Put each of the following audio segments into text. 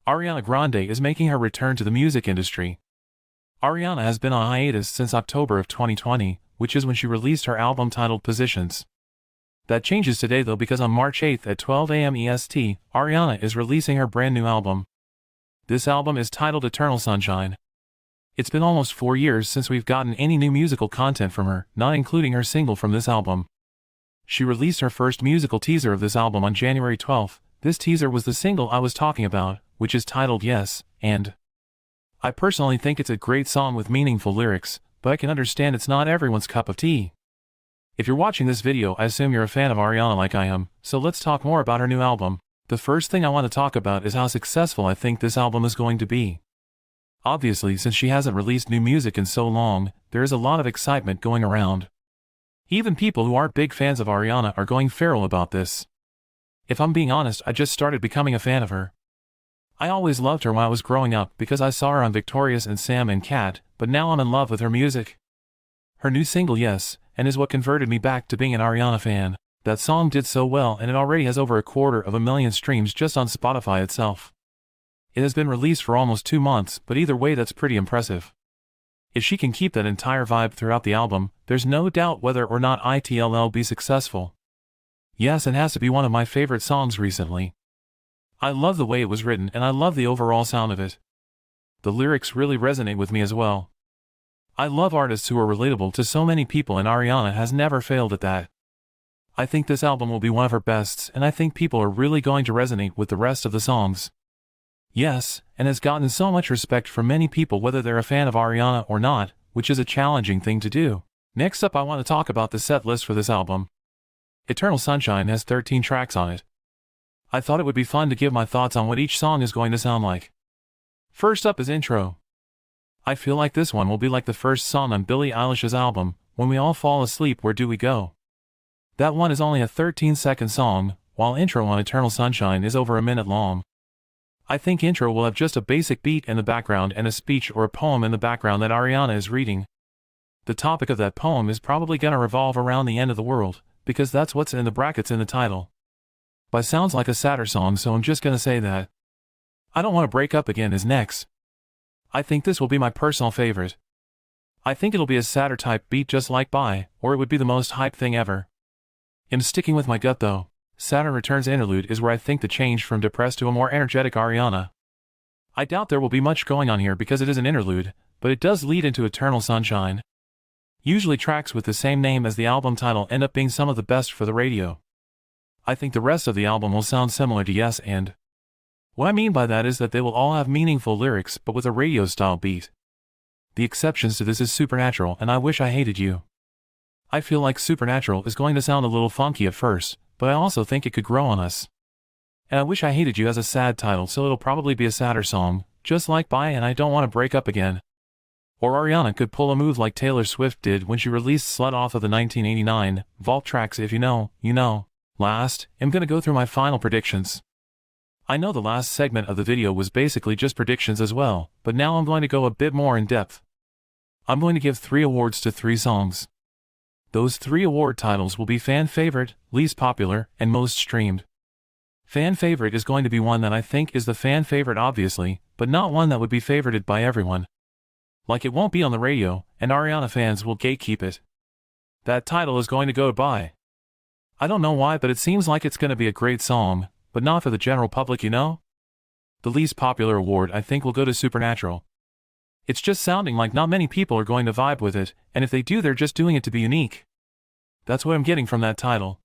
Ariana Grande is making her return to the music industry. Ariana has been on hiatus since October of 2020, which is when she released her album titled Positions. That changes today though, because on March 8th at 12 a.m. EST, Ariana is releasing her brand new album. This album is titled Eternal Sunshine. It's been almost 4 years since we've gotten any new musical content from her, not including her single from this album. She released her first musical teaser of this album on January 12th. This teaser was the single I was talking about, which is titled Yes, and. I personally think it's a great song with meaningful lyrics, but I can understand it's not everyone's cup of tea. If you're watching this video, I assume you're a fan of Ariana like I am, so let's talk more about her new album. The first thing I want to talk about is how successful I think this album is going to be. Obviously, since she hasn't released new music in so long, there is a lot of excitement going around. Even people who aren't big fans of Ariana are going feral about this. If I'm being honest, I just started becoming a fan of her. I always loved her when I was growing up because I saw her on Victorious and Sam and Cat, but now I'm in love with her music. Her new single Yes, and is what converted me back to being an Ariana fan. That song did so well and it already has over 250,000 streams just on Spotify itself. It has been released for almost 2 months, but either way that's pretty impressive. If she can keep that entire vibe throughout the album, there's no doubt whether or not it'll be successful. Yes, it has to be one of my favorite songs recently. I love the way it was written and I love the overall sound of it. The lyrics really resonate with me as well. I love artists who are relatable to so many people and Ariana has never failed at that. I think this album will be one of her bests and I think people are really going to resonate with the rest of the songs. Yes, and has gotten so much respect from many people whether they're a fan of Ariana or not, which is a challenging thing to do. Next up I want to talk about the set list for this album. Eternal Sunshine has 13 tracks on it. I thought it would be fun to give my thoughts on what each song is going to sound like. First up is Intro. I feel like this one will be like the first song on Billie Eilish's album, When We All Fall Asleep Where Do We Go? That one is only a 13-second song, while Intro on Eternal Sunshine is over a minute long. I think Intro will have just a basic beat in the background and a speech or a poem in the background that Ariana is reading. The topic of that poem is probably gonna revolve around the end of the world, because that's what's in the brackets in the title. But sounds like a sadder song, so I'm just gonna say that. I Don't Want to Break Up Again is next. I think this will be my personal favorite. I think it'll be a sadder type beat just like Bye, or it would be the most hype thing ever. I'm sticking with my gut though. Saturn Returns interlude is where I think the change from depressed to a more energetic Ariana. I doubt there will be much going on here because it is an interlude, but it does lead into Eternal Sunshine. Usually tracks with the same name as the album title end up being some of the best for the radio. I think the rest of the album will sound similar to Yes and. What I mean by that is that they will all have meaningful lyrics but with a radio-style beat. The exceptions to this is Supernatural and I Wish I Hated You. I feel like Supernatural is going to sound a little funky at first, but I also think it could grow on us. And I Wish I Hated You has a sad title, so it'll probably be a sadder song, just like Bye and I Don't Want to Break Up Again. Or Ariana could pull a move like Taylor Swift did when she released Slut off of the 1989 Vault tracks. If you know, you know. Last, I'm gonna go through my final predictions. I know the last segment of the video was basically just predictions as well, but now I'm going to go a bit more in depth. I'm going to give 3 awards to 3 songs. Those 3 award titles will be Fan Favorite, Least Popular, and Most Streamed. Fan Favorite is going to be one that I think is the fan favorite obviously, but not one that would be favorited by everyone. Like it won't be on the radio, and Ariana fans will gatekeep it. That title is going to go to Bye. I don't know why, but it seems like it's going to be a great song, but not for the general public, you know? The Least Popular award I think will go to Supernatural. It's just sounding like not many people are going to vibe with it, and if they do they're just doing it to be unique. That's what I'm getting from that title.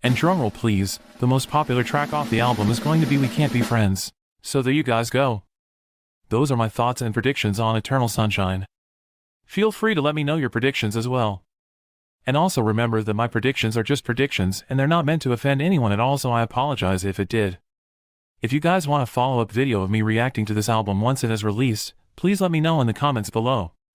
And drumroll please, the most popular track off the album is going to be We Can't Be Friends. So there you guys go. Those are my thoughts and predictions on Eternal Sunshine. Feel free to let me know your predictions as well. And also remember that my predictions are just predictions and they're not meant to offend anyone at all, so I apologize if it did. If you guys want a follow-up video of me reacting to this album once it is released, please let me know in the comments below.